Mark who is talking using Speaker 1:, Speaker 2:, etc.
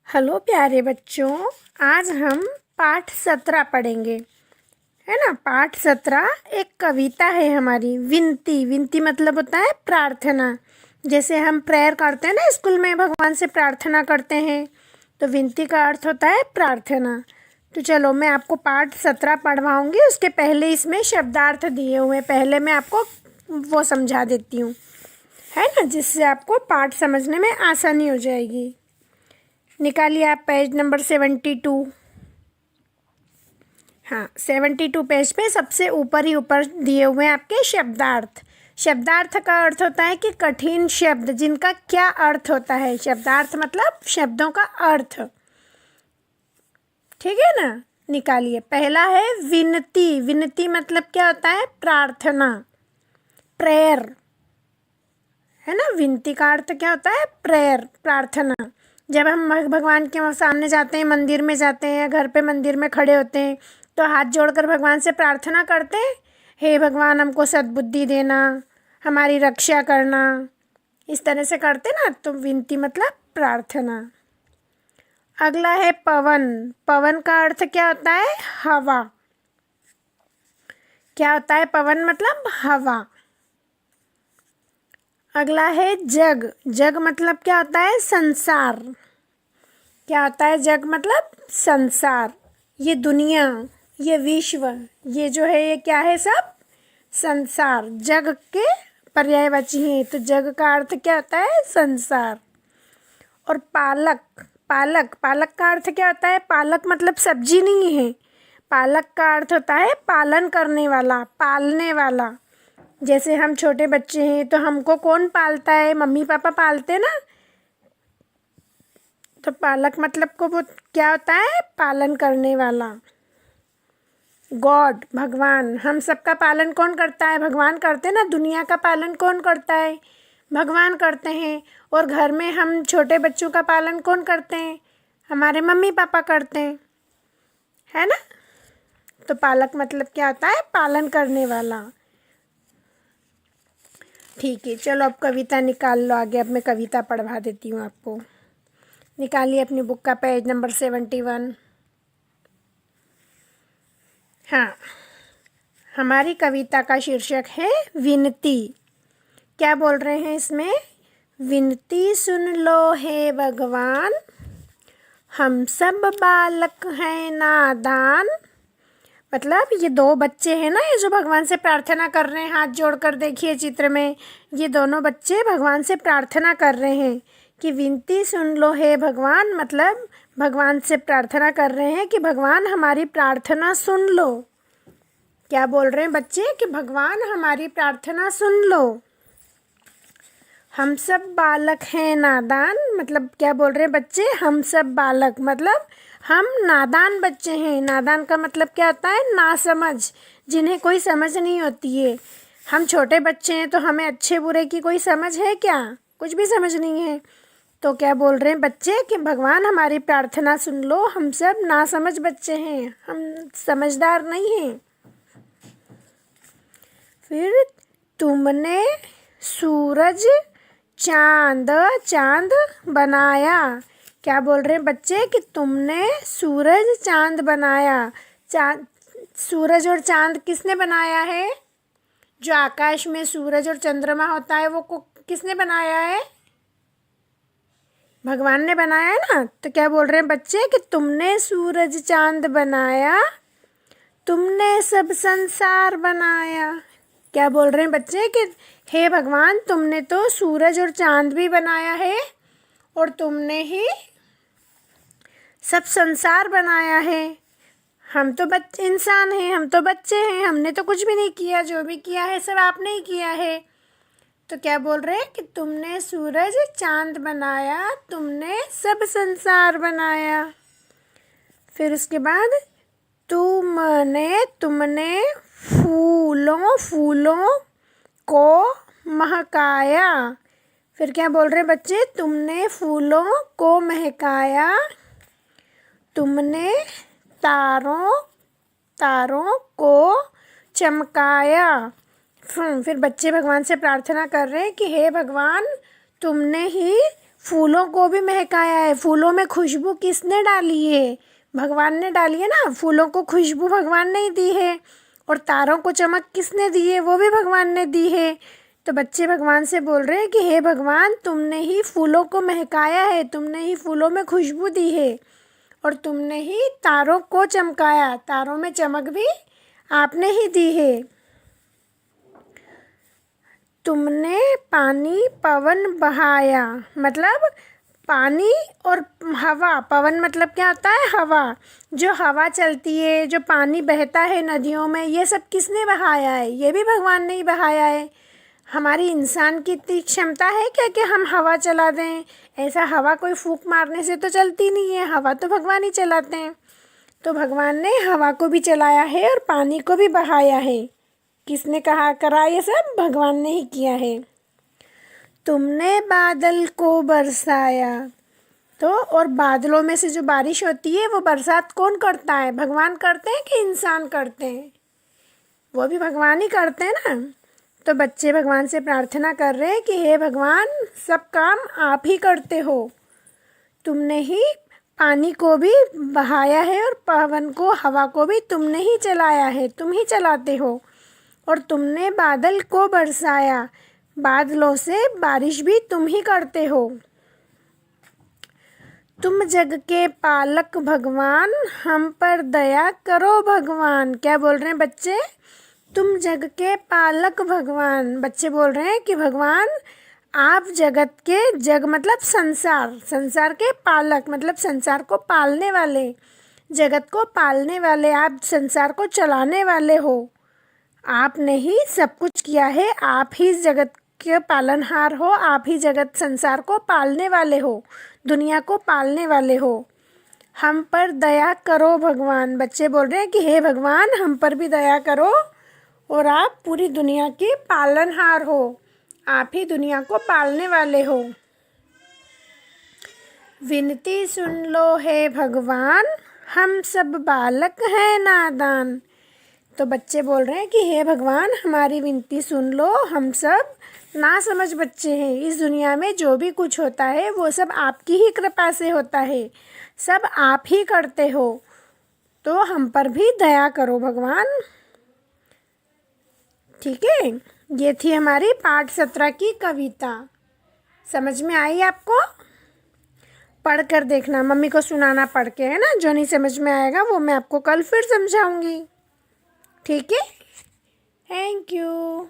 Speaker 1: Hello प्यारे बच्चों, आज हम पाठ 17 पढ़ेंगे, है ना। पाठ 17 एक कविता है हमारी। विनती, विनती मतलब होता है प्रार्थना। जैसे हम प्रेयर करते हैं ना, स्कूल में भगवान से प्रार्थना करते हैं, तो विनती का अर्थ होता है प्रार्थना। तो चलो मैं आपको पाठ 17 पढ़वाऊँगी। उसके पहले इसमें शब्दार्थ दिए हुए हैं, पहले मैं आपको वो समझा देती हूँ, है ना, जिससे आपको पाठ समझने में आसानी हो जाएगी। निकालिए आप पेज नंबर 72। हाँ, 72 पेज पे सबसे ऊपर ही ऊपर दिए हुए हैं आपके शब्दार्थ। शब्दार्थ का अर्थ होता है कि कठिन शब्द जिनका क्या अर्थ होता है। शब्दार्थ मतलब शब्दों का अर्थ, ठीक है ना। निकालिए। पहला है विनती। विनती मतलब क्या होता है? प्रार्थना, प्रेयर, है ना। विनती का अर्थ क्या होता है? प्रेयर, प्रार्थना। जब हम भगवान के सामने जाते हैं, मंदिर में जाते हैं, घर पे मंदिर में खड़े होते हैं, तो हाथ जोड़कर भगवान से प्रार्थना करते हैं, हे भगवान हमको सद्बुद्धि देना, हमारी रक्षा करना, इस तरह से करते ना। तो विनती मतलब प्रार्थना। अगला है पवन। पवन का अर्थ क्या होता है? हवा। क्या होता है? पवन मतलब हवा। अगला है जग। जग मतलब क्या होता है? संसार। क्या होता है? जग मतलब संसार। ये दुनिया, ये विश्व, ये जो है, ये क्या है? सब संसार। जग के पर्यायवाची हैं, तो जग का अर्थ क्या होता है? संसार। और पालक। पालक, पालक का अर्थ क्या होता है? पालक मतलब सब्जी नहीं है। पालक का अर्थ होता है पालन करने वाला, पालने वाला। जैसे हम छोटे बच्चे हैं तो हमको कौन पालता है? मम्मी पापा पालते ना। तो पालक मतलब को वो क्या होता है? पालन करने वाला। गॉड, भगवान। हम सबका पालन कौन करता है? भगवान करते ना। दुनिया का पालन कौन करता है? भगवान करते हैं। और घर में हम छोटे बच्चों का पालन कौन करते हैं? हमारे मम्मी पापा करते हैं, है ना। तो पालक मतलब क्या होता है? पालन करने वाला। ठीक है, चलो अब कविता निकाल लो आगे। अब मैं कविता पढ़वा देती हूँ आपको। निकालिए अपनी बुक का पेज नंबर 71। हाँ, हमारी कविता का शीर्षक है विनती। क्या बोल रहे हैं इसमें? विनती सुन लो हे भगवान, हम सब बालक हैं नादान। मतलब ये दो बच्चे हैं ना, ये जो भगवान से प्रार्थना कर रहे हैं, हाथ जोड़कर देखिए चित्र में, ये दोनों बच्चे भगवान से प्रार्थना कर रहे हैं कि विनती सुन लो हे भगवान। मतलब भगवान से प्रार्थना कर रहे हैं कि भगवान हमारी प्रार्थना सुन लो। क्या बोल रहे हैं बच्चे? कि भगवान हमारी प्रार्थना सुन लो। हम सब बालक हैं नादान। मतलब क्या बोल रहे हैं बच्चे? हम सब बालक मतलब हम नादान बच्चे हैं। नादान का मतलब क्या होता है? नासमझ, जिन्हें कोई समझ नहीं होती है। हम छोटे बच्चे हैं तो हमें अच्छे बुरे की कोई समझ है क्या? कुछ भी समझ नहीं है। तो क्या बोल रहे हैं बच्चे? कि भगवान हमारी प्रार्थना सुन लो, हम सब नासमझ बच्चे हैं, हम समझदार नहीं हैं। फिर तुमने सूरज चांद, चांद बनाया। क्या बोल रहे हैं बच्चे? कि तुमने सूरज चांद बनाया। चांद, सूरज और चांद किसने बनाया है? जो आकाश में सूरज और चंद्रमा होता है वो को किसने बनाया है? भगवान ने बनाया है ना। तो क्या बोल रहे हैं बच्चे? कि तुमने सूरज चांद बनाया, तुमने सब संसार बनाया। क्या बोल रहे हैं बच्चे? कि हे भगवान, तुमने तो सूरज और चांद भी बनाया है और तुमने ही सब संसार बनाया है। हम तो बच्चे इंसान हैं, हम तो बच्चे हैं, हमने तो कुछ भी नहीं किया। जो भी किया है सब आपने ही किया है। तो क्या बोल रहे हैं? कि तुमने सूरज चांद बनाया, तुमने सब संसार बनाया। फिर उसके बाद तुमने फूलों फूलों को महकाया। फिर क्या बोल रहे बच्चे? तुमने फूलों को महकाया, तुमने तारों तारों को चमकाया। फिर बच्चे भगवान से प्रार्थना कर रहे हैं कि हे भगवान, तुमने ही फूलों को भी महकाया है। फूलों में खुशबू किसने डाली है? भगवान ने डाली है ना। फूलों को खुशबू भगवान ने ही दी है। और तारों को चमक किसने दी है? वो भी भगवान ने दी है। तो बच्चे भगवान से बोल रहे हैं कि हे भगवान, तुमने ही फूलों को महकाया है, तुमने ही फूलों में खुशबू दी है और तुमने ही तारों को चमकाया। तारों में चमक भी आपने ही दी है। तुमने पानी पवन बहाया, मतलब पानी और हवा। पवन मतलब क्या होता है? हवा। जो हवा चलती है, जो पानी बहता है नदियों में, ये सब किसने बहाया है? ये भी भगवान ने ही बहाया है। हमारी इंसान की इतनी क्षमता है क्या कि हम हवा चला दें? ऐसा हवा कोई फूंक मारने से तो चलती नहीं है। हवा तो भगवान ही चलाते हैं। तो भगवान ने हवा को भी चलाया है और पानी को भी बहाया है। किसने कहा करा ये सब? भगवान ने ही किया है। तुमने बादल को बरसाया। तो और बादलों में से जो बारिश होती है वो बरसात कौन करता है? भगवान करते हैं कि इंसान करते हैं? वो भी भगवान ही करते हैं ना। तो बच्चे भगवान से प्रार्थना कर रहे हैं कि हे भगवान, सब काम आप ही करते हो। तुमने ही पानी को भी बहाया है और पवन को, हवा को भी तुमने ही चलाया है, तुम ही चलाते हो। और तुमने बादल को बरसाया, बादलों से बारिश भी तुम ही करते हो। तुम जग के पालक भगवान, हम पर दया करो भगवान। क्या बोल रहे हैं बच्चे? तुम जग के पालक भगवान। बच्चे बोल रहे हैं कि भगवान, आप जगत के, जग मतलब संसार, संसार के पालक मतलब संसार को पालने वाले, जगत को पालने वाले, आप संसार को चलाने वाले हो। आपने ही सब कुछ किया है, आप ही जगत के पालनहार हो, आप ही जगत संसार को पालने वाले हो, दुनिया को पालने वाले हो। हम पर दया करो भगवान। बच्चे बोल रहे हैं कि हे भगवान, हम पर भी दया करो और आप पूरी दुनिया के पालनहार हो, आप ही दुनिया को पालने वाले हो। विनती सुन लो हे भगवान, हम सब बालक हैं नादान। तो बच्चे बोल रहे हैं कि हे भगवान, हमारी विनती सुन लो, हम सब ना समझ बच्चे हैं। इस दुनिया में जो भी कुछ होता है वो सब आपकी ही कृपा से होता है, सब आप ही करते हो। तो हम पर भी दया करो भगवान। ठीक है, ये थी हमारी पाठ 17 की कविता। समझ में आई आपको? पढ़ कर देखना, मम्मी को सुनाना पढ़ के, है ना। जो नहीं समझ में आएगा वो मैं आपको कल फिर समझाऊंगी। ठीक है, थैंक यू।